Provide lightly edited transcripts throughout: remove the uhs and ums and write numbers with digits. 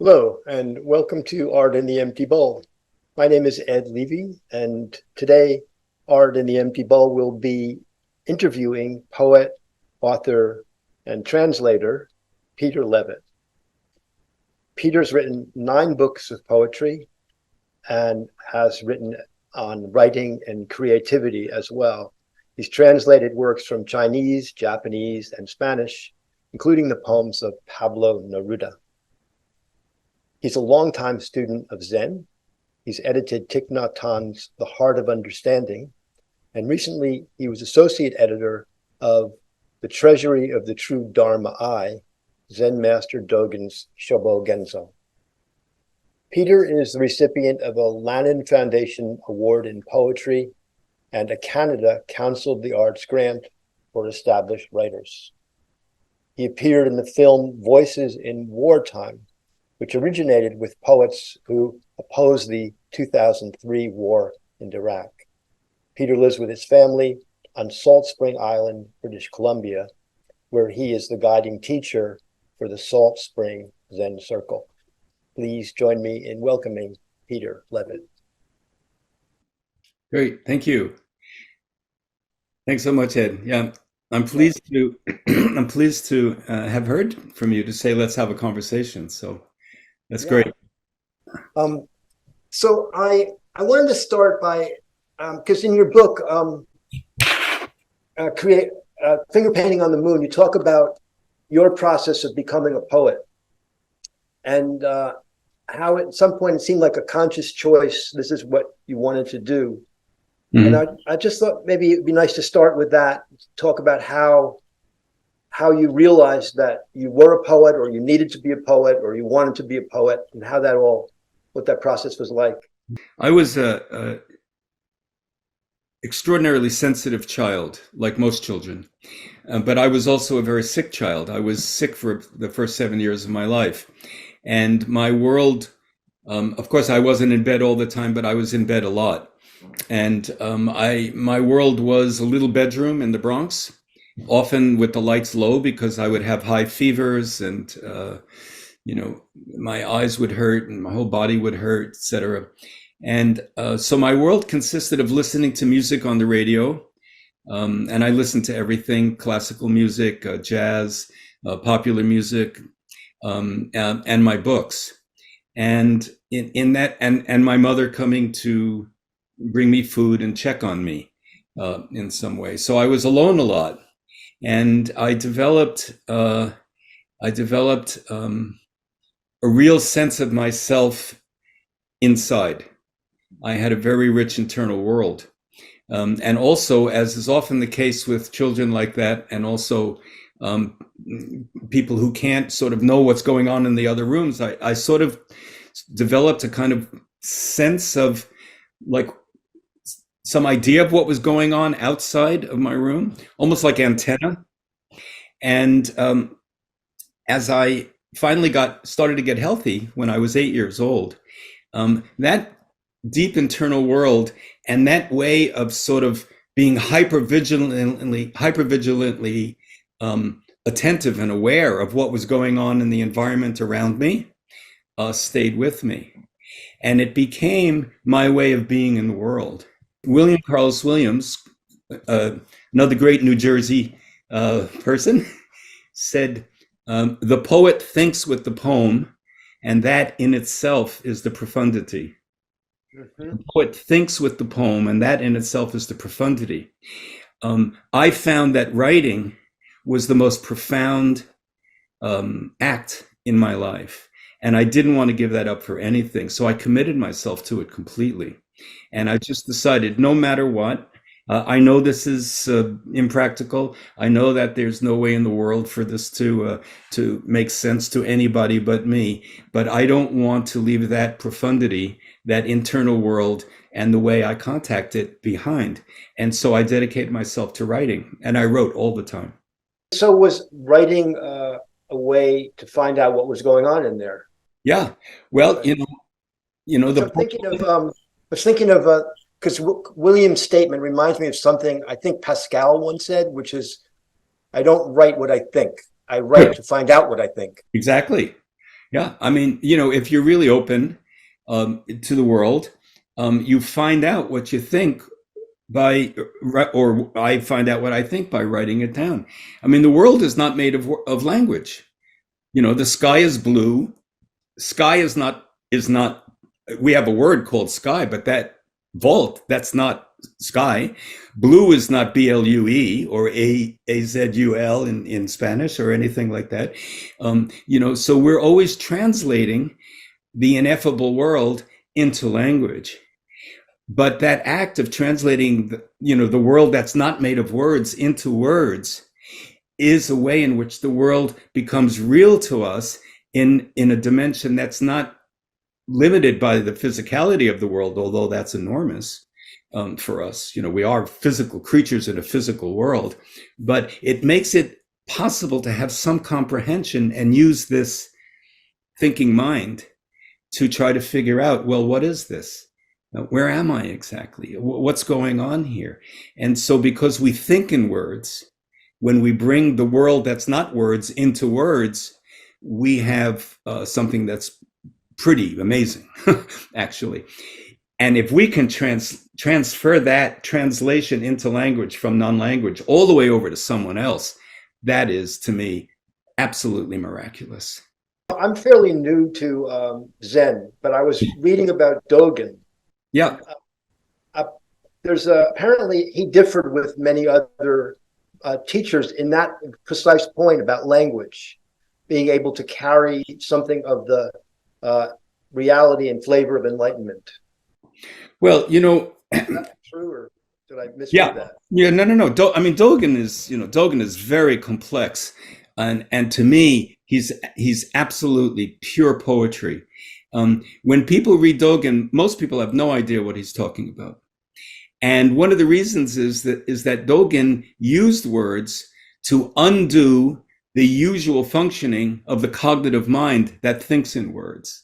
Hello, and welcome to Art in the Empty Bowl. My name is Ed Levy, and today Art in the Empty Bowl will be interviewing poet, author, and translator Peter Levitt. Peter's written 9 books of poetry and has written on writing and creativity as well. He's translated works from Chinese, Japanese, and Spanish, including the poems of Pablo Neruda. He's a longtime student of Zen. He's edited Thich Nhat Hanh's The Heart of Understanding, and recently he was associate editor of The Treasury of the True Dharma I, Zen Master Dogen's Shobo Genzo. Peter is the recipient of a Lannan Foundation Award in Poetry and a Canada Council of the Arts grant for established writers. He appeared in the film Voices in Wartime, which originated with poets who opposed the 2003 war in Iraq. Peter lives with his family on Salt Spring Island, British Columbia, where he is the guiding teacher for the Salt Spring Zen Circle. Please join me in welcoming Peter Levitt. Great, thank you. Thanks so much, Ed. Yeah, I'm pleased to have heard from you to say let's have a conversation. So that's great. So I wanted to start by because in your book, Finger Painting on the Moon, you talk about your process of becoming a poet and how at some point it seemed like a conscious choice. This is what you wanted to do. Mm-hmm. And I just thought maybe it'd be nice to start with that, talk about how you realized that you were a poet or you needed to be a poet or you wanted to be a poet and how that what that process was like. I was a extraordinarily sensitive child, like most children, but I was also a very sick child. I was sick for the first 7 years of my life. And my world, of course, I wasn't in bed all the time, but I was in bed a lot. And my world was a little bedroom in the Bronx, often with the lights low because I would have high fevers and, my eyes would hurt and my whole body would hurt, etc. And so my world consisted of listening to music on the radio. And I listened to everything, classical music, jazz, popular music, and my books. And in that, and my mother coming to bring me food and check on me in some way. So I was alone a lot. And I developed a real sense of myself inside. I had a very rich internal world. And also, as is often the case with children like that, and also people who can't sort of know what's going on in the other rooms, I sort of developed a kind of sense of like some idea of what was going on outside of my room, almost like antenna. And as I finally started to get healthy when I was 8 years old, that deep internal world and that way of sort of being hypervigilantly attentive and aware of what was going on in the environment around me stayed with me. And it became my way of being in the world. William Carlos Williams, another great New Jersey person, said, the poet thinks with the poem, and that in itself is the profundity. Mm-hmm. The poet thinks with the poem, and that in itself is the profundity. I found that writing was the most profound act in my life, and I didn't want to give that up for anything. So I committed myself to it completely. And I just decided, no matter what, I know this is impractical. I know that there's no way in the world for this to make sense to anybody but me. But I don't want to leave that profundity, that internal world, and the way I contact it behind. And so I dedicated myself to writing, and I wrote all the time. So was writing a way to find out what was going on in there? Yeah. Well, I was thinking of because William's statement reminds me of something I think Pascal once said, which is, I don't write what I think. I write to find out what I think. Exactly. Yeah. I mean, if you're really open to the world, you find out what you think by, or I find out what I think by writing it down. I mean, the world is not made of language. The sky is blue. Sky is not, we have a word called sky, but that vault, that's not sky. Blue is not BLUE or AZUL in Spanish or anything like that. So we're always translating the ineffable world into language. But that act of translating the world that's not made of words into words is a way in which the world becomes real to us in a dimension that's not limited by the physicality of the world, although that's enormous for us. We are physical creatures in a physical world, but it makes it possible to have some comprehension and use this thinking mind to try to figure out, well, what is this? Where am I exactly? What's going on here? And so because we think in words, when we bring the world that's not words into words, we have something that's pretty amazing, actually. And if we can transfer that translation into language from non-language all the way over to someone else, that is, to me, absolutely miraculous. I'm fairly new to Zen, but I was reading about Dogen. Yeah. Uh, there's apparently he differed with many other teachers in that precise point about language, being able to carry something of the reality and flavor of enlightenment. Well, Is that true, or did I misread yeah, that? yeah, no, no, no. I mean, Dogen is very complex, and to me, he's absolutely pure poetry. When people read Dogen, most people have no idea what he's talking about. And one of the reasons is that Dogen used words to undo the usual functioning of the cognitive mind that thinks in words.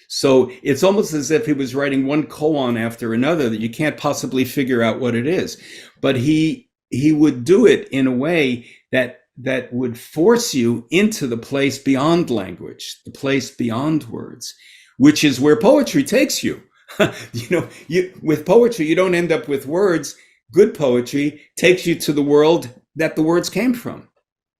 So it's almost as if he was writing one koan after another that you can't possibly figure out what it is. But he would do it in a way that would force you into the place beyond language, the place beyond words, which is where poetry takes you. With poetry, you don't end up with words. Good poetry takes you to the world that the words came from,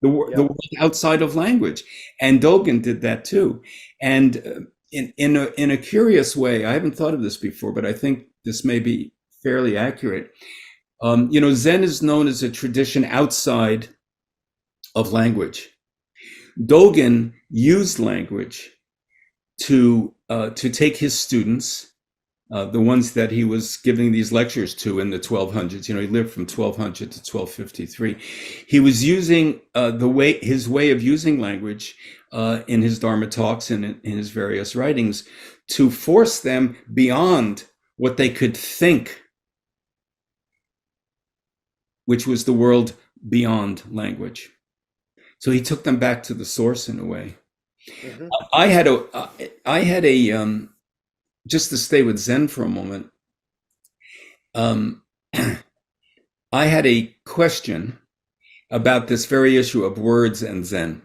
the world outside of language. And Dogen did that too. And in a curious way, I haven't thought of this before, but I think this may be fairly accurate. Zen is known as a tradition outside of language. Dogen used language to take his students, the ones that he was giving these lectures to in the 1200s. He lived from 1200 to 1253. He was using his way of using language in his Dharma talks and in his various writings to force them beyond what they could think, which was the world beyond language. So he took them back to the source in a way. Mm-hmm. I had a just to stay with Zen for a moment. I had a question about this very issue of words and Zen.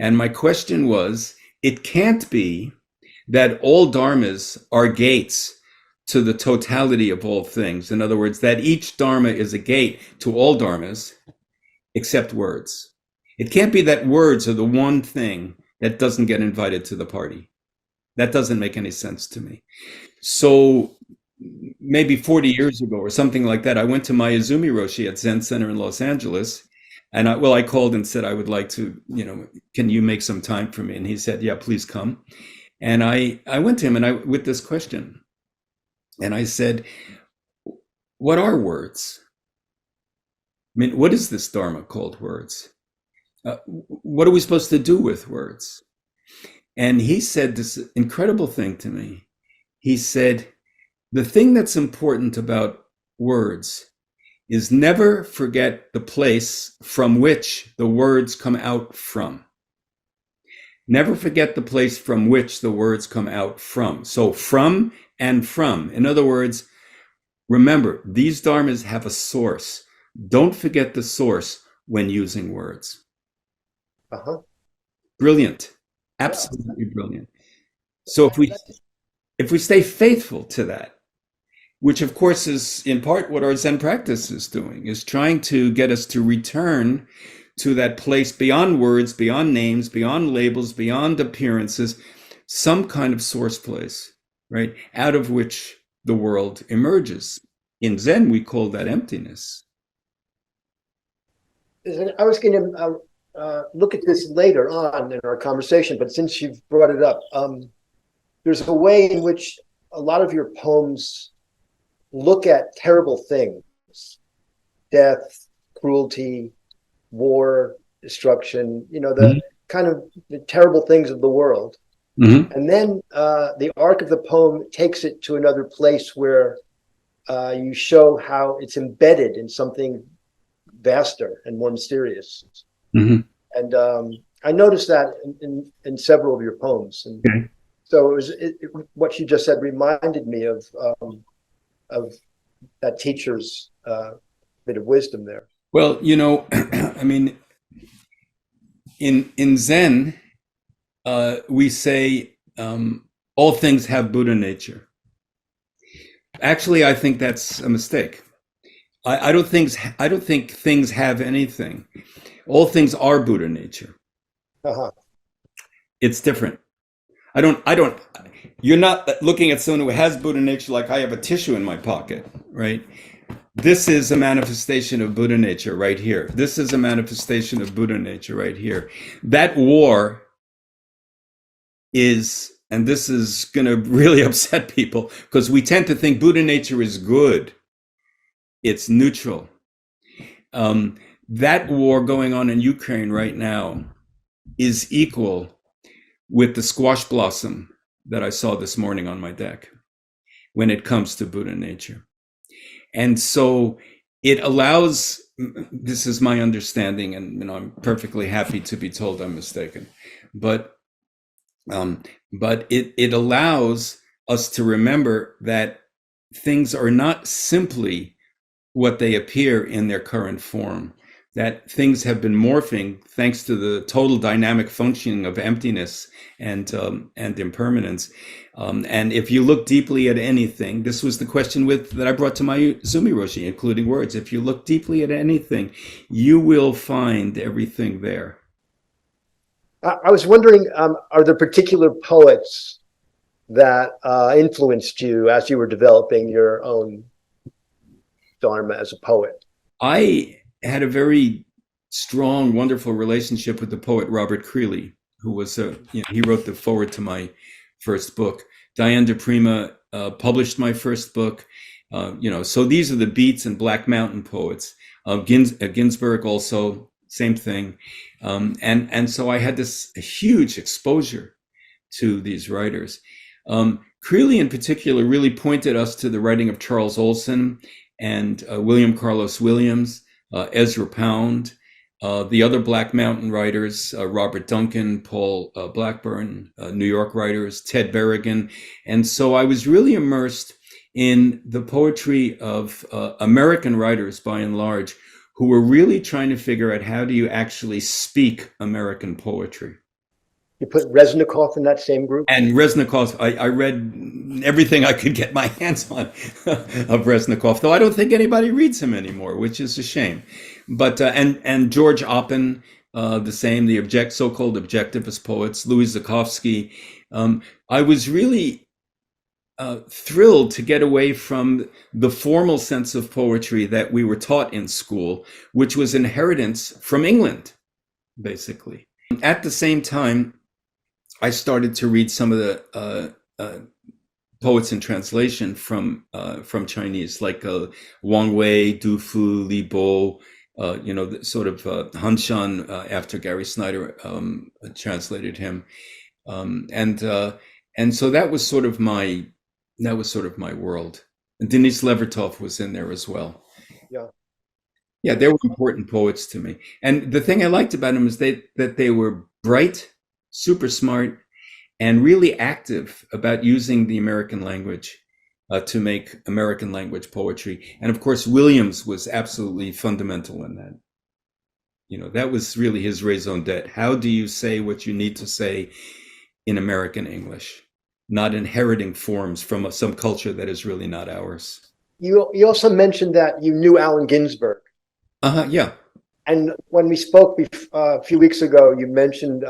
And my question was, it can't be that all dharmas are gates to the totality of all things. In other words, that each dharma is a gate to all dharmas except words. It can't be that words are the one thing that doesn't get invited to the party. That doesn't make any sense to me. So maybe 40 years ago or something like that, I went to Mayuzumi Roshi at Zen Center in Los Angeles. And I called and said, I would like to, can you make some time for me? And he said, yeah, please come. And I went to him with this question. And I said, what are words? I mean, what is this Dharma called words? What are we supposed to do with words? And he said this incredible thing to me. He said, the thing that's important about words is never forget the place from which the words come out from. Never forget the place from which the words come out from. So from and from. In other words, remember, these dharmas have a source. Don't forget the source when using words. Uh-huh. Brilliant. Yeah. Absolutely brilliant. So That's, if we stay faithful to that, which of course is in part what our Zen practice is doing, is trying to get us to return to that place beyond words, beyond names, beyond labels, beyond appearances, some kind of source place, right? Out of which the world emerges. In Zen, we call that emptiness. I was going to look at this later on in our conversation, but since you've brought it up, there's a way in which a lot of your poems look at terrible things, death, cruelty, war, destruction, the kind of the terrible things of the world. Mm-hmm. And then the arc of the poem takes it to another place where you show how it's embedded in something vaster and more mysterious. Mm-hmm. And I noticed that in several of your poems. And Okay. so what you just said reminded me of that teacher's bit of wisdom there. Well, I mean, in Zen, we say all things have Buddha nature. Actually, I think that's a mistake. I don't think things have anything. All things are Buddha nature. Uh-huh. It's different. I don't. You're not looking at someone who has Buddha nature like I have a tissue in my pocket, right? This is a manifestation of Buddha nature right here. This is a manifestation of Buddha nature right here. That war is, and this is going to really upset people because we tend to think Buddha nature is good. It's neutral. That war going on in Ukraine right now is equal with the squash blossom that I saw this morning on my deck when it comes to Buddha nature. And so it allows, this is my understanding, and I'm perfectly happy to be told I'm mistaken, but it allows us to remember that things are not simply what they appear in their current form, that things have been morphing thanks to the total dynamic functioning of emptiness and impermanence. And if you look deeply at anything, this was the question that I brought to my Zumi Roshi, including words. If you look deeply at anything, you will find everything there. I was wondering, are there particular poets that influenced you as you were developing your own Dharma as a poet? I had a very strong, wonderful relationship with the poet Robert Creeley, who was he wrote the foreword to my first book. Diane de Prima published my first book. So these are the Beats and Black Mountain poets. Ginsberg also, same thing. And so I had this huge exposure to these writers. Creeley in particular really pointed us to the writing of Charles Olson and William Carlos Williams, Ezra Pound, the other Black Mountain writers, Robert Duncan, Paul Blackburn, New York writers, Ted Berrigan. And so I was really immersed in the poetry of American writers, by and large, who were really trying to figure out how do you actually speak American poetry. You put Reznikov in that same group? And Reznikov, I read everything I could get my hands on of Reznikov, though I don't think anybody reads him anymore, which is a shame. But and George Oppen, the same, the so-called objectivist poets, Louis Zukofsky. I was really thrilled to get away from the formal sense of poetry that we were taught in school, which was inheritance from England, basically. At the same time, I started to read some of the poets in translation from Chinese, like Wang Wei, Du Fu, Li Bo, the sort of Han Shan after Gary Snyder translated him, and so that was sort of my world. And Denis Levertov was in there as well. Yeah, they were important poets to me. And the thing I liked about them is that they were bright, super smart, and really active about using the American language to make American language poetry. And of course, Williams was absolutely fundamental in that. That was really his raison d'etre. How do you say what you need to say in American English, not inheriting forms from some culture that is really not ours. You also mentioned that you knew Allen Ginsberg. Yeah. And when we spoke a few weeks ago, you mentioned,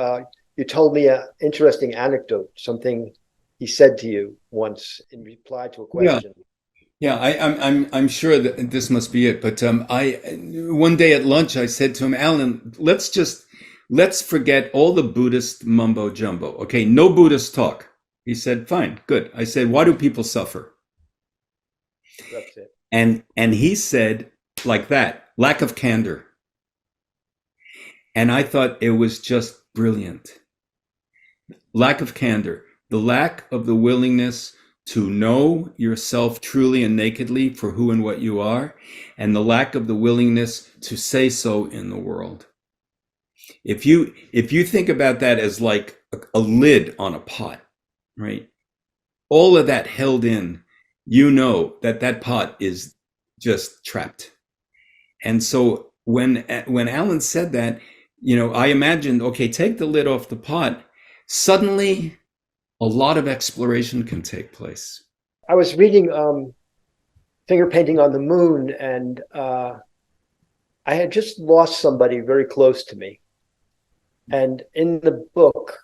you told me an interesting anecdote, something he said to you once in reply to a question. Yeah, I'm sure that this must be it. But I one day at lunch I said to him, Alan, let's forget all the Buddhist mumbo jumbo. Okay, no Buddhist talk. He said, fine, good. I said, why do people suffer? That's it. And he said like that, lack of candor. And I thought it was just brilliant. Lack of candor, the lack of the willingness to know yourself truly and nakedly for who and what you are, and the lack of the willingness to say so in the world. If you think about that as like a lid on a pot, right? All of that held in, you know that pot is just trapped. And so when Alan said that, I imagined, okay, take the lid off the pot. Suddenly, a lot of exploration can take place. I was reading Finger Painting on the Moon, and I had just lost somebody very close to me. And in the book,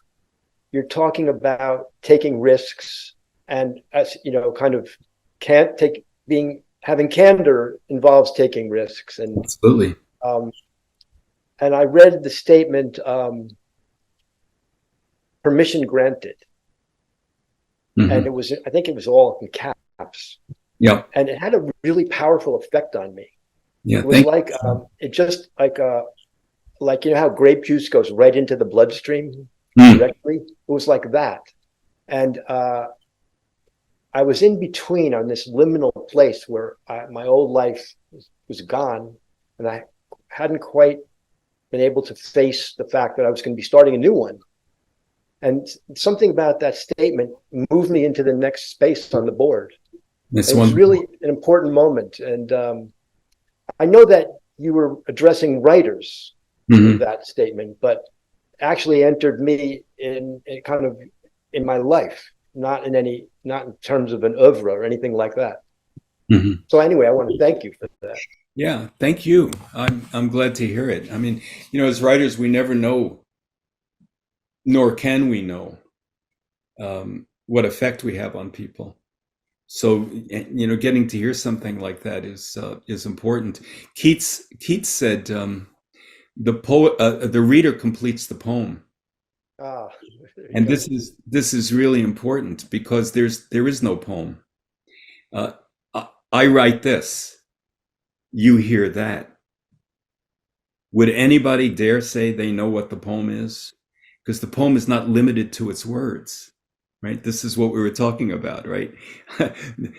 you're talking about taking risks, and as kind of having candor involves taking risks. And absolutely. And I read the statement, permission granted. Mm-hmm. And I think it was all in caps. Yeah. And it had a really powerful effect on me. Yeah. It was like how grape juice goes right into the bloodstream directly. It was like that. And I was in between on this liminal place where my old life was gone, and I hadn't quite been able to face the fact that I was going to be starting a new one. And something about that statement moved me into the next space on the board. It was really an important moment. And I know that you were addressing writers with that statement, but actually entered me in my life, not in terms of an oeuvre or anything like that. Mm-hmm. So anyway, I want to thank you for that. Yeah, thank you. I'm glad to hear it. I mean, as writers, we never know, nor can we know, what effect we have on people. So, getting to hear something like that is important. Keats said, the reader completes the poem. And this is really important, because there is no poem. I write this, you hear that. Would anybody dare say they know what the poem is? Because the poem is not limited to its words, right? This is what we were talking about, right?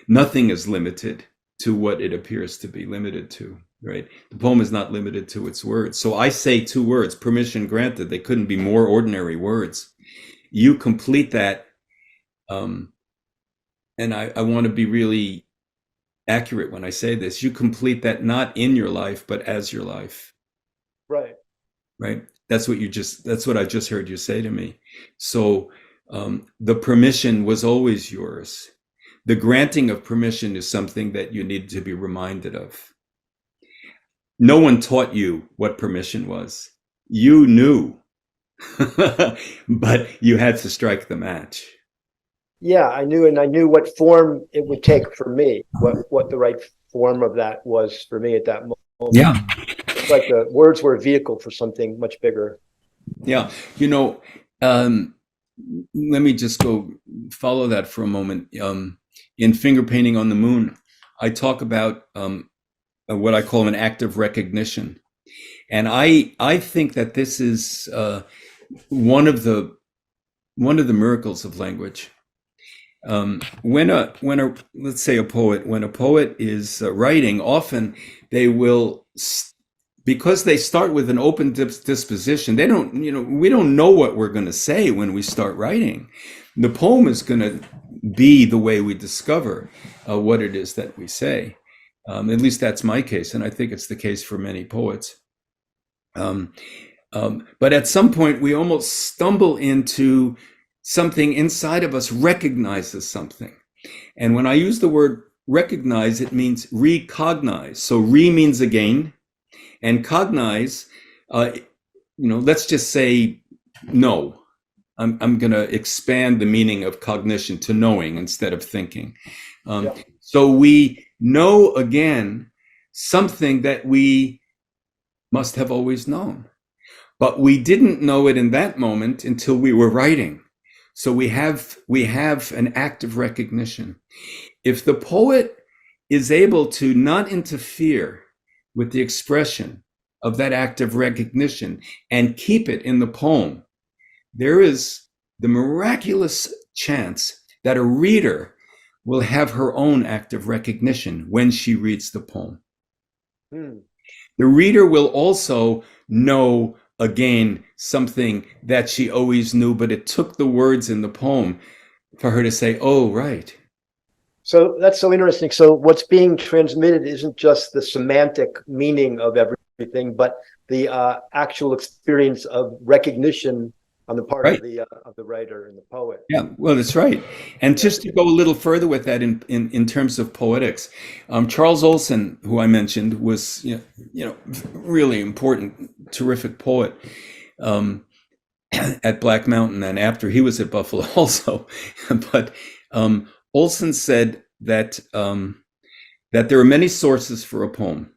Nothing is limited to what it appears to be limited to, right? The poem is not limited to its words. So I say 2 words, permission granted. They couldn't be more ordinary words. You complete that. And I want to be really accurate when I say this. You complete that not in your life, but as your life. Right. Right. That's what I just heard you say to me. So the permission was always yours. The granting of permission is something that you need to be reminded of. No one taught you what permission was. You knew, but you had to strike the match. Yeah, I knew, and I knew what form it would take for me, what the right form of that was for me at that moment. Yeah. It's like the words were a vehicle for something much bigger. Yeah. Let me just go follow that for a moment. In Finger Painting on the Moon, I talk about what I call an act of recognition. And I think that this is one of the miracles of language. When let's say a poet is writing, often they will, because they start with an open disposition, we don't know what we're going to say when we start writing. The poem is going to be the way we discover what it is that we say. At least that's my case, and I think it's the case for many poets. But at some point, we almost stumble into something inside of us recognizes something. And when I use the word recognize, it means recognize. So re means again, and cognize, let's just say know. I'm going to expand the meaning of cognition to knowing instead of thinking. So we know again something that we must have always known, but we didn't know it in that moment until we were writing. So we have an act of recognition. If the poet is able to not interfere with the expression of that act of recognition and keep it in the poem, there is the miraculous chance that a reader will have her own act of recognition when she reads the poem. The reader will also know again something that she always knew, but it took the words in the poem for her to say, oh, right. So that's so interesting. So what's being transmitted isn't just the semantic meaning of everything, but the actual experience of recognition on the part of the writer and the poet. Yeah, well, that's right. And just to go a little further with that in terms of poetics, Charles Olson, who I mentioned, was really important, terrific poet at Black Mountain, and after he was at Buffalo also. But Olson said that there are many sources for a poem,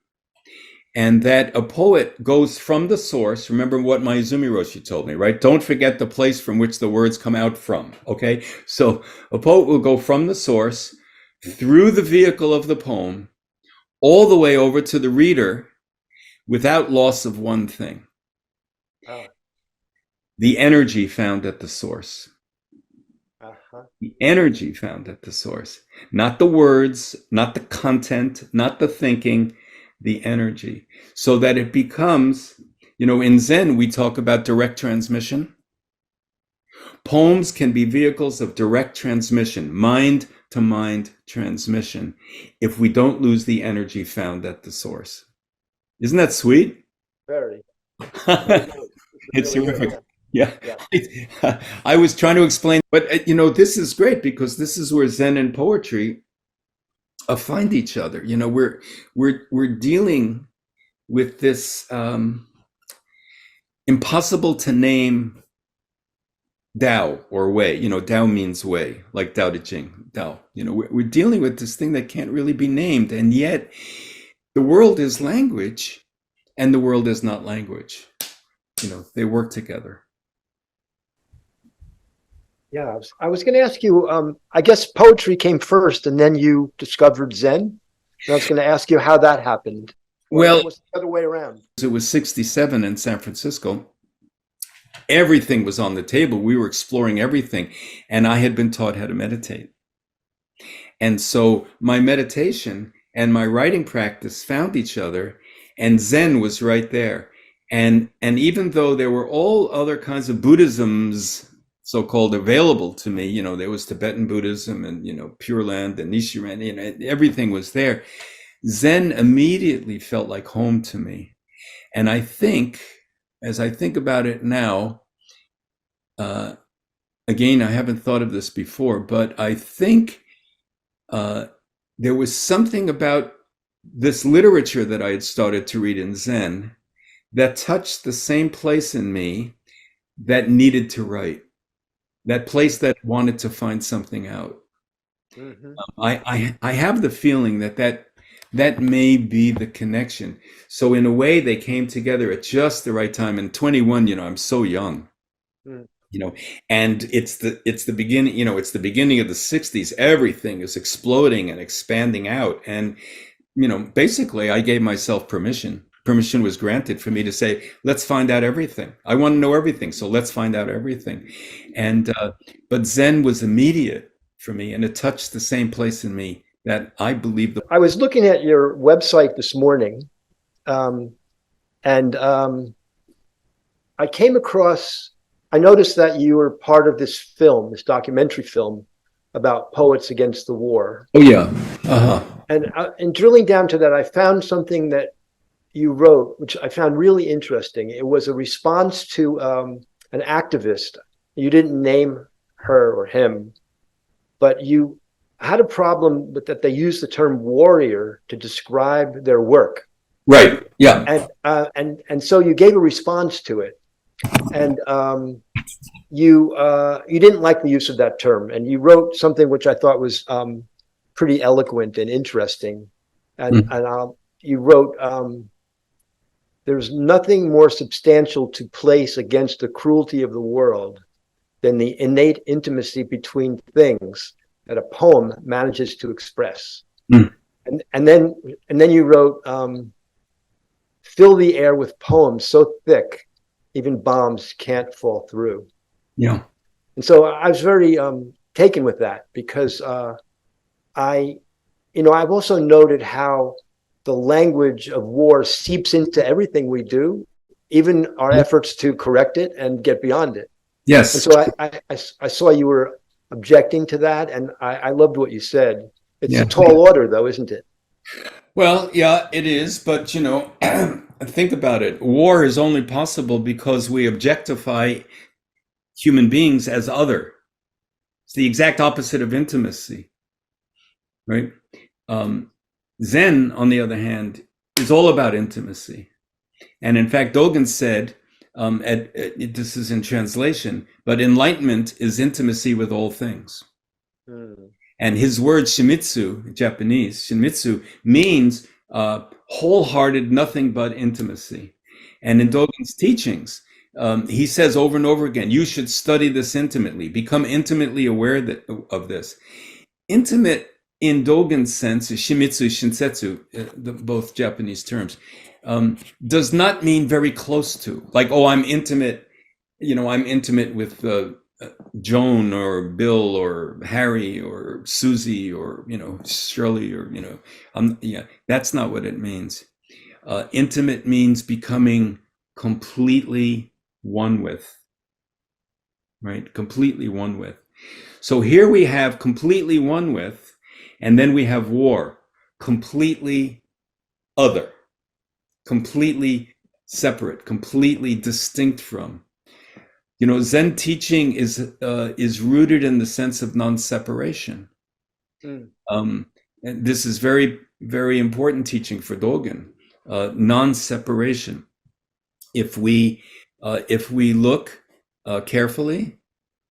and that a poet goes from the source. Remember what Maezumi Roshi told me, right? Don't forget the place from which the words come out from, okay? So a poet will go from the source through the vehicle of the poem all the way over to the reader without loss of one thing. The energy found at the source. The energy found at the source. Not the words, not the content, not the thinking, the energy. So that it becomes, in Zen, we talk about direct transmission. Poems can be vehicles of direct transmission, mind to mind transmission, if we don't lose the energy found at the source. Isn't that sweet? Very. It's terrific. Yeah. I was trying to explain, but this is great because this is where Zen and poetry find each other. We're dealing with this impossible to name Tao or way. Tao means way, like Tao Te Ching, Tao. We're dealing with this thing that can't really be named, and yet the world is language, and the world is not language. They work together. Yeah, I was going to ask you, I guess poetry came first and then you discovered Zen. And I was going to ask you how that happened. Well, it was the other way around. It was 1967 in San Francisco. Everything was on the table. We were exploring everything. And I had been taught how to meditate. And so my meditation and my writing practice found each other, and Zen was right there. And even though there were all other kinds of Buddhisms so-called available to me, there was Tibetan Buddhism and, Pure Land and Nichiren, everything was there. Zen immediately felt like home to me. And I think, as I think about it now, again, I haven't thought of this before, but I think there was something about this literature that I had started to read in Zen that touched the same place in me that needed to write. That place that wanted to find something out. Mm-hmm. I have the feeling that may be the connection. So in a way, they came together at just the right time. And 21, I'm so young, and it's the beginning. It's the beginning of the 60s. Everything is exploding and expanding out. And basically, I gave myself permission. Permission was granted for me to say, let's find out everything. I want to know everything, so let's find out everything. And but Zen was immediate for me, and it touched the same place in me that I believe. I was looking at your website this morning, and I came across, I noticed that you were part of this film, this documentary film about poets against the war. Oh, yeah. Uh-huh. And drilling down to that, I found something that you wrote, which I found really interesting. It was a response to an activist. You didn't name her or him, but you had a problem with that they use the term warrior to describe their work, Right. Yeah. and so you gave a response to it, and you didn't like the use of that term, and you wrote something which I thought was pretty eloquent and interesting, and you wrote. There's nothing more substantial to place against the cruelty of the world than the innate intimacy between things that a poem manages to express. Mm. And then you wrote, fill the air with poems so thick, even bombs can't fall through. Yeah. And so I was very taken with that because I've also noted how the language of war seeps into everything we do, even our efforts to correct it and get beyond it. Yes. And so I saw you were objecting to that, and I loved what you said. It's a tall order, though, isn't it? Well, yeah, it is. But, think about it. War is only possible because we objectify human beings as other. It's the exact opposite of intimacy, right? Zen, on the other hand, is all about intimacy. And in fact, Dogen said, this is in translation, but enlightenment is intimacy with all things. Mm. And his word shimitsu, Japanese, shimitsu, means wholehearted, nothing but intimacy. And in Dogen's teachings, he says over and over again, you should study this intimately, become intimately aware of this. Intimate in Dogen's sense, shimitsu, shinsetsu, both Japanese terms, does not mean very close to, like, oh, I'm intimate with Joan or Bill or Harry or Susie or, Shirley or, that's not what it means. Intimate means becoming completely one with, right? Completely one with. So here we have completely one with, and then we have war, completely other, completely separate, completely distinct from. Zen teaching is rooted in the sense of non-separation. And this is very, very important teaching for Dogen. Non-separation. If we look carefully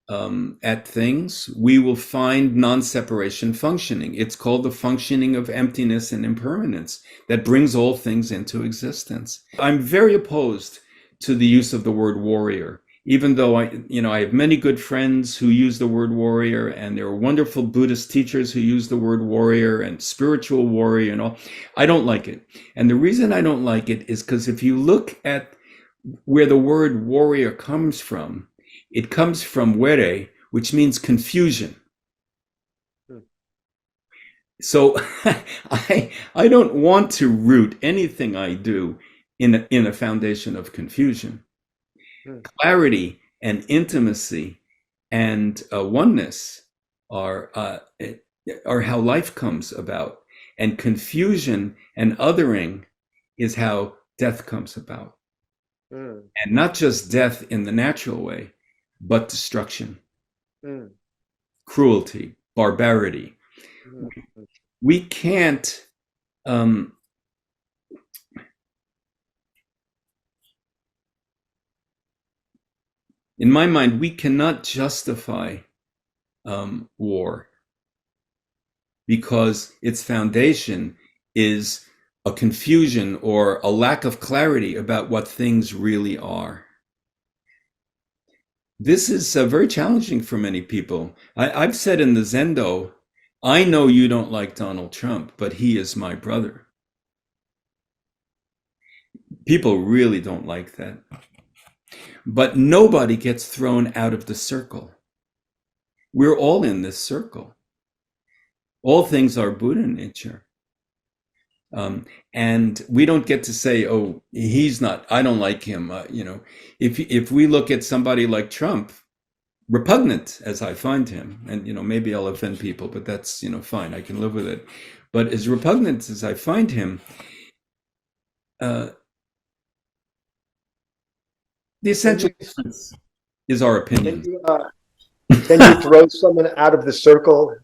at things, we will find non-separation functioning. It's called the functioning of emptiness and impermanence that brings all things into existence. I'm very opposed to the use of the word warrior, even though I have many good friends who use the word warrior, and there are wonderful Buddhist teachers who use the word warrior and spiritual warrior and all. I don't like it. And the reason I don't like it is because if you look at where the word warrior comes from, it comes from were, which means confusion. So I don't want to root anything I do in a foundation of confusion. Clarity and intimacy and oneness are how life comes about, and confusion and othering is how death comes about. And not just death in the natural way, but destruction, cruelty, barbarity. We can't, in my mind, we cannot justify war because its foundation is a confusion or a lack of clarity about what things really are. This is very challenging for many people. I've said in the Zendo, I know you don't like Donald Trump, but he is my brother. People really don't like that. But nobody gets thrown out of the circle. We're all in this circle. All things are Buddha nature. And we don't get to say, oh, he's not, I don't like him. If we look at somebody like Trump, repugnant as I find him, and, maybe I'll offend people, but that's, fine, I can live with it. But as repugnant as I find him, the essential difference is our opinion. Can you throw someone out of the circle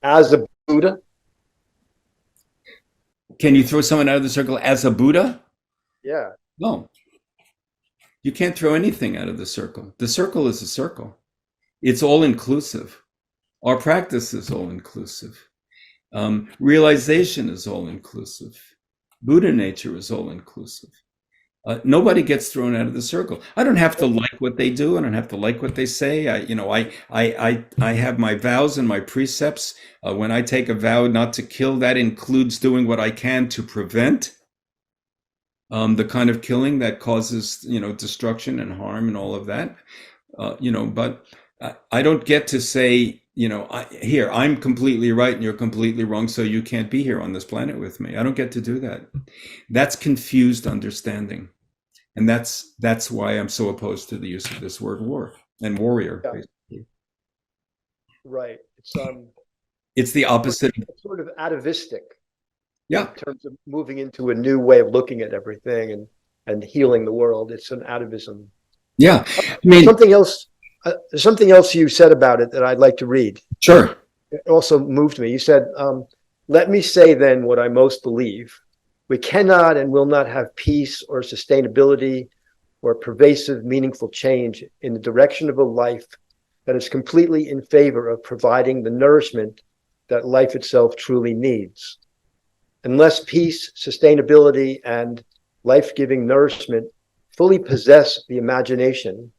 as a Buddha? Can you throw someone out of the circle as a Buddha? Yeah. No, you can't throw anything out of the circle. The circle is a circle. It's all inclusive. Our practice is all inclusive. Realization is all inclusive. Buddha nature is all inclusive. Nobody gets thrown out of the circle. I don't have to like what they do. I don't have to like what they say. I have my vows and my precepts. When I take a vow not to kill, that includes doing what I can to prevent the kind of killing that causes, destruction and harm and all of that. But I don't get to say, here, I'm completely right and you're completely wrong, so you can't be here on this planet with me. I don't get to do that. That's confused understanding. And that's why I'm so opposed to the use of this word war and warrior. Yeah. Basically. Right. It's the opposite. It's sort of atavistic. Yeah. In terms of moving into a new way of looking at everything and healing the world. It's an atavism. Yeah. I mean, something else you said about it that I'd like to read. Sure. It also moved me. You said, let me say then what I most believe. We cannot and will not have peace or sustainability or pervasive, meaningful change in the direction of a life that is completely in favor of providing the nourishment that life itself truly needs. Unless peace, sustainability, and life-giving nourishment fully possess the imagination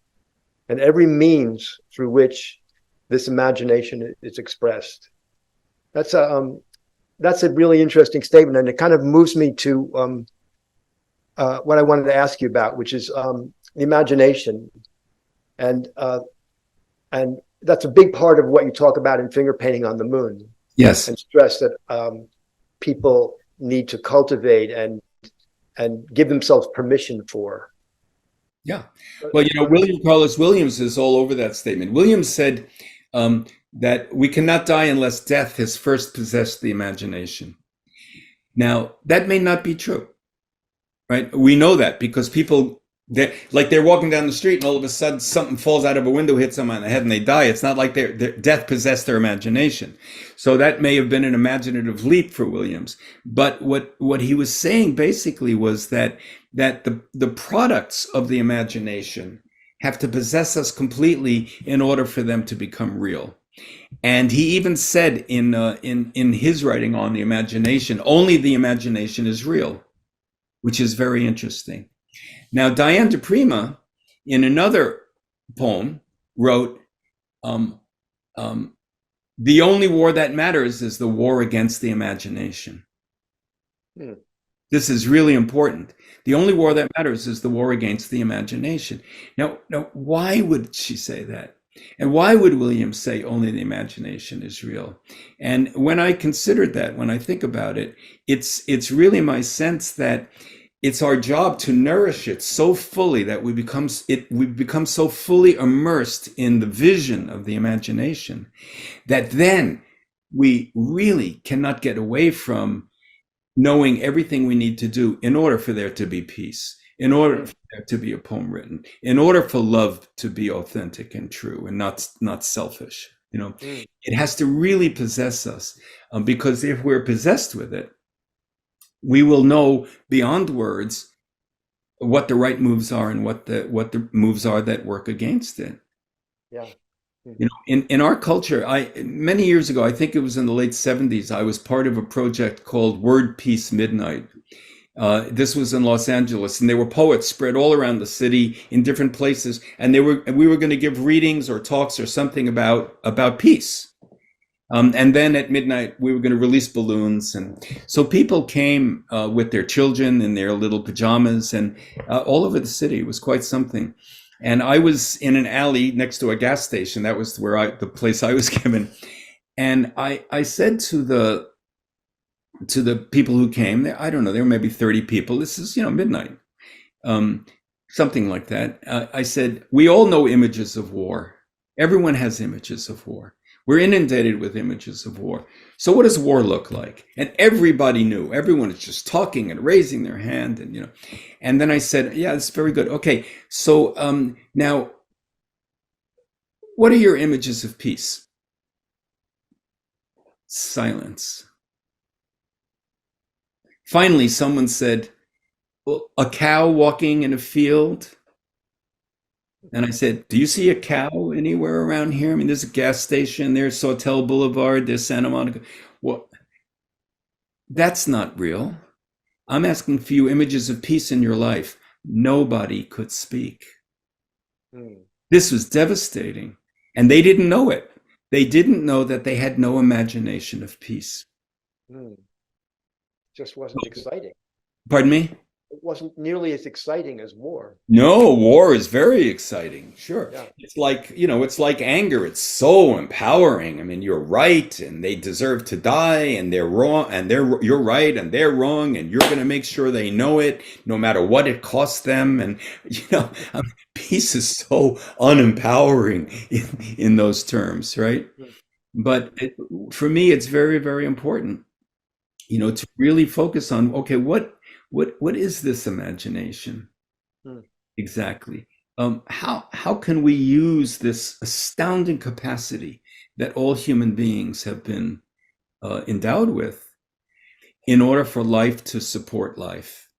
and every means through which this imagination is expressed. That's a really interesting statement, and it kind of moves me to what I wanted to ask you about, which is the imagination, and that's a big part of what you talk about in Finger Painting on the Moon. Yes, and stress that people need to cultivate and give themselves permission for. Yeah. Well, William Carlos Williams is all over that statement. Williams said that we cannot die unless death has first possessed the imagination. Now, that may not be true, right? We know that because people, they're walking down the street and all of a sudden something falls out of a window, hits them on the head and they die. It's not like their death possessed their imagination. So that may have been an imaginative leap for Williams. But what he was saying basically was that the products of the imagination have to possess us completely in order for them to become real. And he even said in his writing on the imagination, only the imagination is real, which is very interesting. Now, Diane de Prima, in another poem, wrote, the only war that matters is the war against the imagination. This is really important. The only war that matters is the war against the imagination. Now, why would she say that? And why would Williams say only the imagination is real? And when I considered that, when I think about it, it's really my sense that it's our job to nourish it so fully that we become so fully immersed in the vision of the imagination that then we really cannot get away from knowing everything we need to do in order for there to be peace, in order for there to be a poem written, in order for love to be authentic and true and not selfish. It has to really possess us, because if we're possessed with it, we will know beyond words what the right moves are and what the moves are that work against it. Yeah. In our culture, many years ago, I think it was in the late 70s, I was part of a project called Word Peace Midnight. This was in Los Angeles, and there were poets spread all around the city in different places, and we were going to give readings or talks or something about peace. And then at midnight, we were going to release balloons. And so people came with their children in their little pajamas and all over the city. It was quite something. And I was in an alley next to a gas station. That was the place I was given. And I said to the people who came, I don't know, there were maybe 30 people. This is, midnight, something like that. I said, we all know images of war. Everyone has images of war. We're inundated with images of war. So what does war look like? And everybody knew. Everyone is just talking and raising their hand. And, and then I said, yeah, it's very good. Okay, so now What are your images of peace? Silence. Finally, someone said, well, a cow walking in a field. And I said, do you see a cow anywhere around here? I mean, there's a gas station, there's Sawtelle Boulevard, there's Santa Monica. Well, that's not real. I'm asking for you images of peace in your life. Nobody could speak. This was devastating. And they didn't know it. They didn't know that they had no imagination of peace. Just wasn't exciting. Pardon me? It wasn't nearly as exciting as war. No, war is very exciting. Sure. Yeah. It's like, it's like anger. It's so empowering. I mean, you're right and they deserve to die and they're wrong and you're right and they're wrong and you're going to make sure they know it no matter what it costs them. And, peace is so unempowering in those terms, right? But for me, it's very, very important, to really focus on, okay, what is this imagination exactly? How can we use this astounding capacity that all human beings have been endowed with in order for life to support life?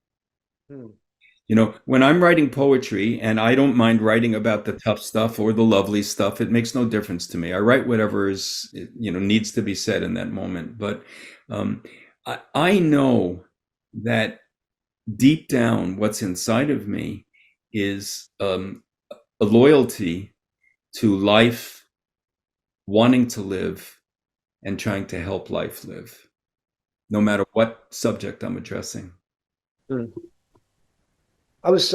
When I'm writing poetry, and I don't mind writing about the tough stuff or the lovely stuff, it makes no difference to me. I write whatever is, needs to be said in that moment. But I know that deep down, what's inside of me is a loyalty to life, wanting to live, and trying to help life live, no matter what subject I'm addressing. I was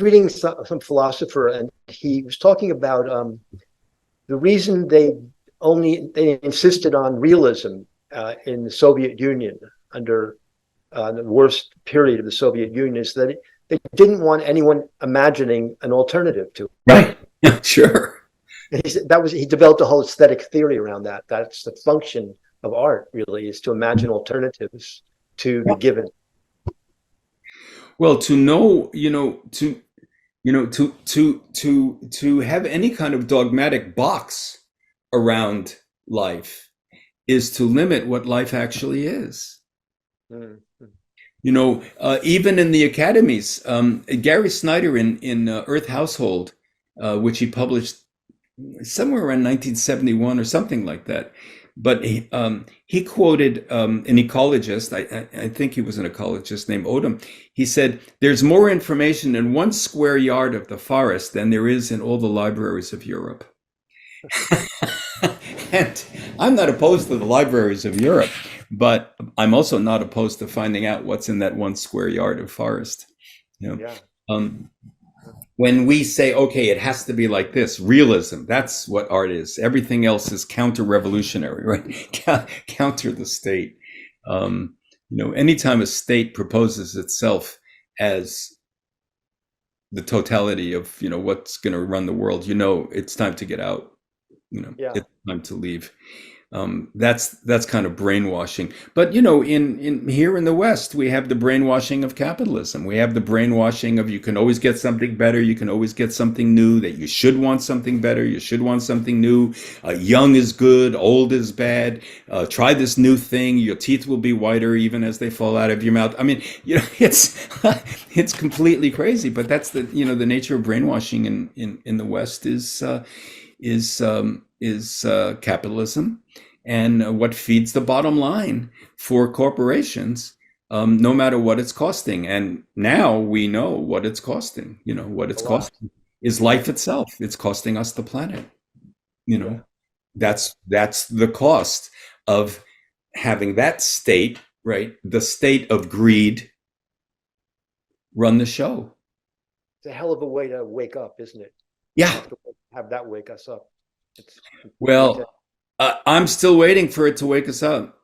reading some philosopher, and he was talking about the reason they insisted on realism in the Soviet Union under the worst period of the Soviet Union is that they didn't want anyone imagining an alternative to it. Right. Yeah, sure. And he developed a whole aesthetic theory around that. That's the function of art, really, is to imagine alternatives to the given. Well, to know, to have any kind of dogmatic box around life is to limit what life actually is. Even in the academies, Gary Snyder in Earth Household, which he published somewhere around 1971 or something like that. But he quoted an ecologist, I think he was an ecologist named Odom. He said, there's more information in 1 square yard of the forest than there is in all the libraries of Europe. And I'm not opposed to the libraries of Europe, but I'm also not opposed to finding out what's in that 1 square yard of forest. When we say, okay, it has to be like this, realism, that's what art is. Everything else is counter-revolutionary, right? Counter the state. Anytime a state proposes itself as the totality of, what's going to run the world, it's time to get out. It's time to leave. That's kind of brainwashing. But in here in the West, we have the brainwashing of capitalism. We have the brainwashing of you can always get something better, you can always get something new, that you should want something better, you should want something new. Young is good, old is bad. Try this new thing, your teeth will be whiter even as they fall out of your mouth. I mean, it's completely crazy. But that's the the nature of brainwashing in the West is capitalism and what feeds the bottom line for corporations, no matter what it's costing. And now we know what it's costing. What it's costing is life itself. It's costing us the planet. That's the cost of having that state, right? The state of greed run the show. It's a hell of a way to wake up, isn't it? Yeah. Have that wake us up. Well, I'm still waiting for it to wake us up.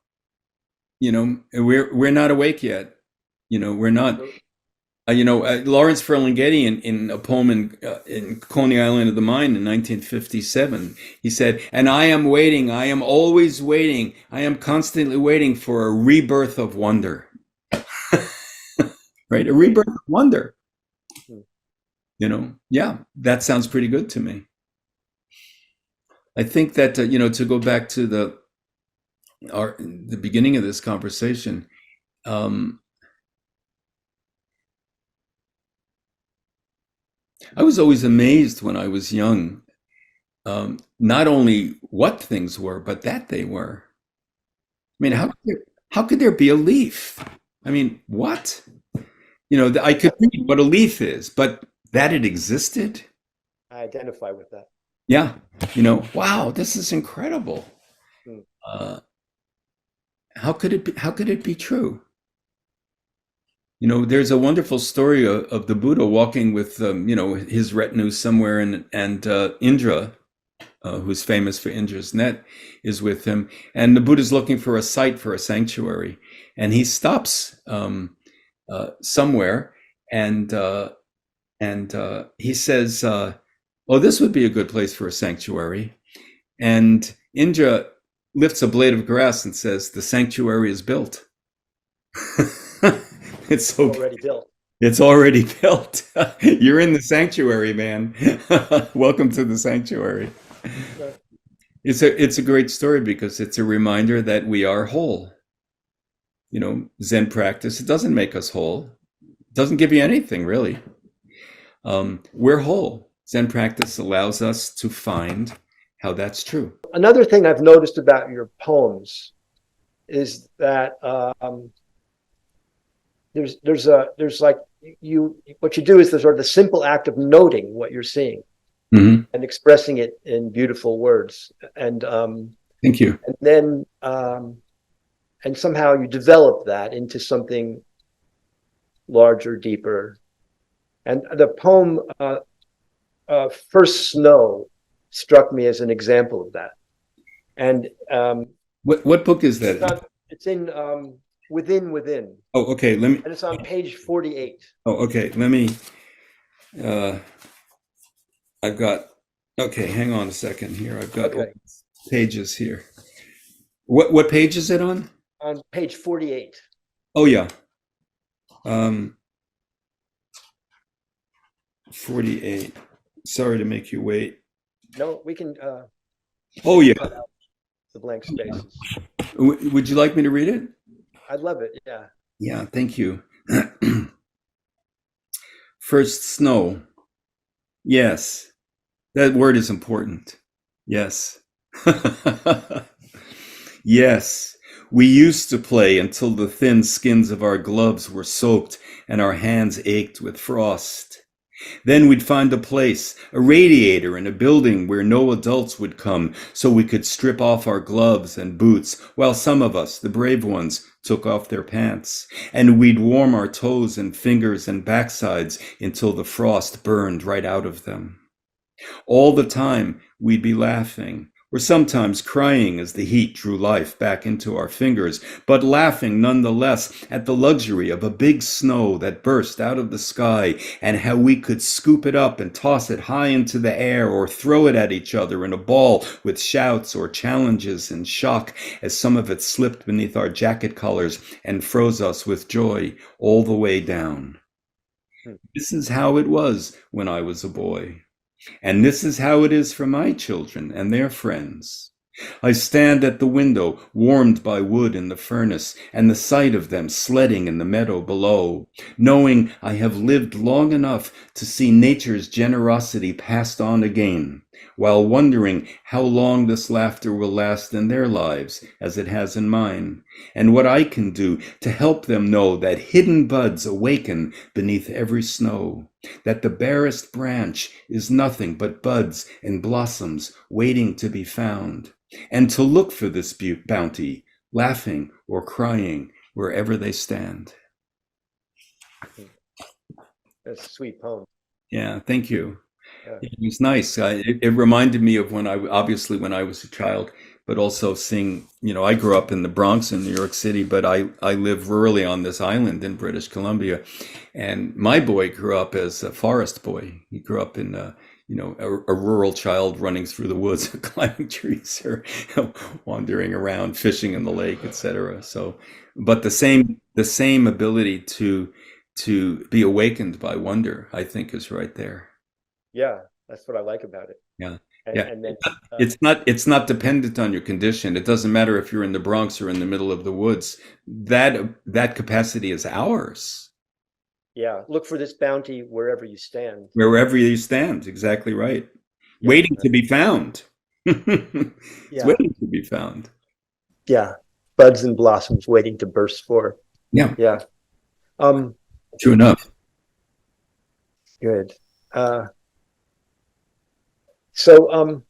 We're not awake yet. We're not. Lawrence Ferlinghetti in a poem in Coney Island of the Mind in 1957, he said, "And I am waiting. I am always waiting. I am constantly waiting for a rebirth of wonder." Right, a rebirth of wonder. Yeah, that sounds pretty good to me. I think that, to go back to the beginning of this conversation, um, I was always amazed when I was young, not only what things were, but that they were. I mean, how could there be a leaf? I mean, what? I could read what a leaf is, but that it existed? I identify with that. Yeah. Wow, this is incredible. Hmm. Uh, how could it be true? There's a wonderful story of the Buddha walking with, his retinue somewhere, and Indra, who's famous for Indra's net, is with him, and the Buddha's looking for a site for a sanctuary, and he stops somewhere, and he says, "Oh, this would be a good place for a sanctuary." And Indra lifts a blade of grass and says, "The sanctuary is built." It's so Already built. It's already built. You're in the sanctuary, man. Welcome to the sanctuary. Right. It's a great story because it's a reminder that we are whole. Zen practice, it doesn't make us whole. It doesn't give you anything, really. We're whole. Zen practice allows us to find how that's true. Another thing I've noticed about your poems is that there's like what you do is the sort of the simple act of noting what you're seeing Hmm. and expressing it in beautiful words, and Thank you. then and somehow you develop that into something larger, deeper. And the poem "First Snow" struck me as an example of that. And What book is that? it's in Within, Oh, okay. Let me. and it's on page 48. Oh, okay. Let me. Uh, I've got. Okay, hang on a second here. I've got Okay, pages here. What page is it on? on page 48. Oh yeah. 48. Sorry to make you wait. No, we can Oh yeah. cut out the blank spaces. Would you like me to read it? I love it. Yeah. Yeah, thank you. First snow. Yes, that word is important. Yes. Yes. We used to play until the thin skins of our gloves were soaked and our hands ached with frost. Then we'd find a place, a radiator in a building where no adults would come, so we could strip off our gloves and boots, while some of us, the brave ones, took off their pants. And we'd warm our toes and fingers and backsides until the frost burned right out of them. All the time we'd be laughing, or sometimes crying as the heat drew life back into our fingers, but laughing nonetheless at the luxury of a big snow that burst out of the sky, and how we could scoop it up and toss it high into the air or throw it at each other in a ball with shouts or challenges and shock as some of it slipped beneath our jacket collars and froze us with joy all the way down. Hmm. This is how it was when I was a boy. And this is how it is for my children and their friends. I stand at the window, warmed by wood in the furnace, and the sight of them sledding in the meadow below, knowing I have lived long enough to see nature's generosity passed on again, while wondering how long this laughter will last in their lives, as it has in mine, and what I can do to help them know that hidden buds awaken beneath every snow, that the barest branch is nothing but buds and blossoms waiting to be found, and to look for this bounty, laughing or crying wherever they stand. That's a sweet poem. Yeah, thank you. Yeah. It was nice. It reminded me of when when I was a child, but also seeing, I grew up in the Bronx in New York City, but I live rurally on this island in British Columbia. And my boy grew up as a forest boy. He grew up in a rural child running through the woods, climbing trees, or wandering around, fishing in the lake, etc. So, but the same ability to be awakened by wonder, I think, is right there. Yeah, that's what I like about it. Yeah. And, Yeah. and then, It's not dependent on your condition. It doesn't matter if you're in the Bronx or in the middle of the woods. That capacity is ours, yeah, look for this bounty wherever you stand. wherever you stand. Exactly right. Yeah, Waiting to be found. It's yeah, waiting to be found. yeah. Buds and blossoms waiting to burst forth. Yeah, Yeah. Um, true enough. good. Uh, so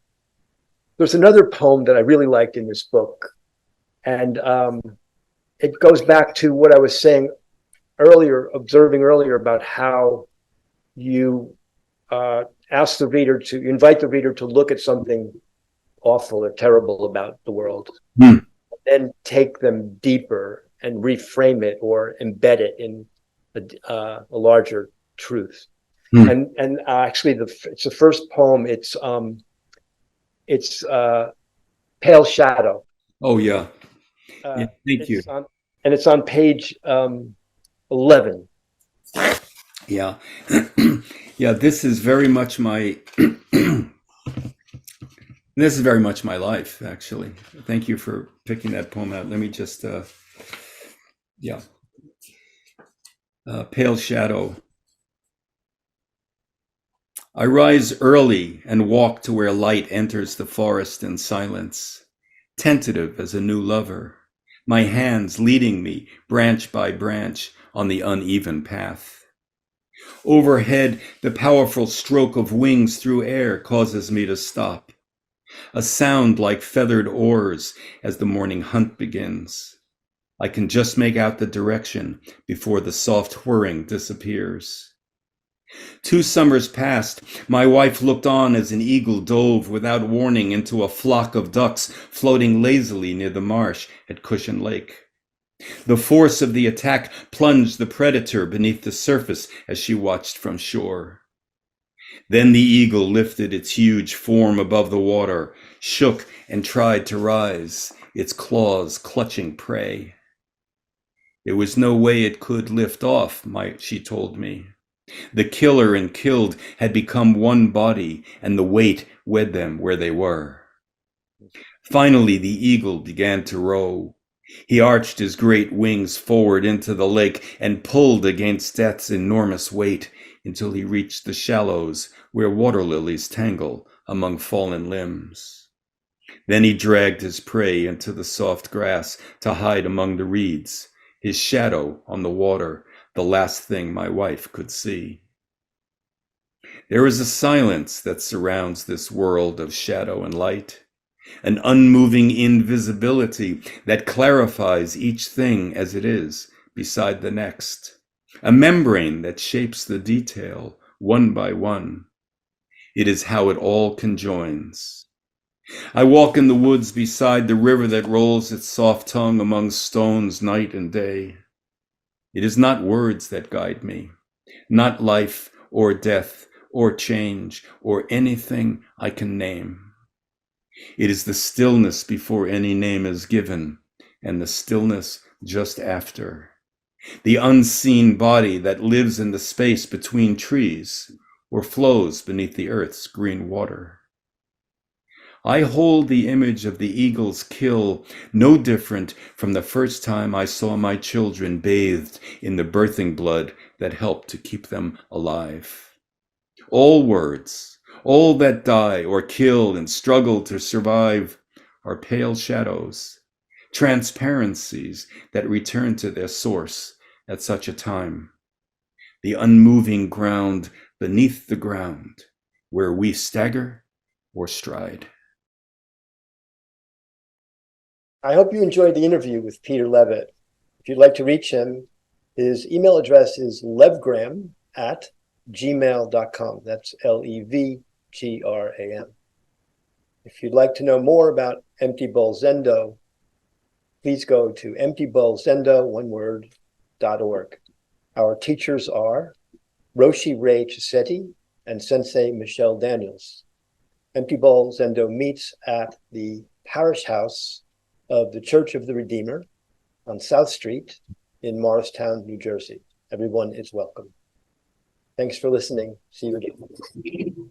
there's another poem that I really liked in this book, and it goes back to what I was saying earlier, observing earlier about how you ask the reader to invite the reader to look at something awful or terrible about the world, Hmm. then take them deeper and reframe it or embed it in a larger truth. Hmm. And actually, it's the first poem. It's Pale Shadow. Oh yeah. Yeah. Thank you. It's on page 11. Yeah. Yeah. This is very much my life, actually. Thank you for picking that poem out. Let me just, yeah. Pale Shadow. I rise early and walk to where light enters the forest in silence, tentative as a new lover, my hands leading me branch by branch on the uneven path. Overhead, the powerful stroke of wings through air causes me to stop, a sound like feathered oars as the morning hunt begins. I can just make out the direction before the soft whirring disappears. 2 summers passed. My wife looked on as an eagle dove without warning into a flock of ducks floating lazily near the marsh at Cushion Lake. The force of the attack plunged the predator beneath the surface as she watched from shore. Then the eagle lifted its huge form above the water, shook and tried to rise, its claws clutching prey. There was no way it could lift off, she told me. The killer and killed had become one body, and the weight wed them where they were. Finally, the eagle began to row. He arched his great wings forward into the lake and pulled against death's enormous weight until he reached the shallows where water lilies tangle among fallen limbs. Then he dragged his prey into the soft grass to hide among the reeds, his shadow on the water, the last thing my wife could see. There is a silence that surrounds this world of shadow and light, an unmoving invisibility that clarifies each thing as it is beside the next, a membrane that shapes the detail one by one. It is how it all conjoins. I walk in the woods beside the river that rolls its soft tongue among stones night and day. It is not words that guide me, not life or death or change or anything I can name. It is the stillness before any name is given and the stillness just after. The unseen body that lives in the space between trees or flows beneath the earth's green water. I hold the image of the eagle's kill, no different from the first time I saw my children bathed in the birthing blood that helped to keep them alive. All words, all that die or kill and struggle to survive, are pale shadows, transparencies that return to their source at such a time. The unmoving ground beneath the ground, where we stagger or stride. I hope you enjoyed the interview with Peter Levitt. If you'd like to reach him, his email address is levgram@gmail.com. That's Levgram. If you'd like to know more about Empty Bowl Zendo, please go to emptybowlzendo.org. Our teachers are Roshi Ray Chisetti and Sensei Michelle Daniels. Empty Bowl Zendo meets at the parish house of the Church of the Redeemer on South Street in Morristown, New Jersey. Everyone is welcome. Thanks for listening. See you again.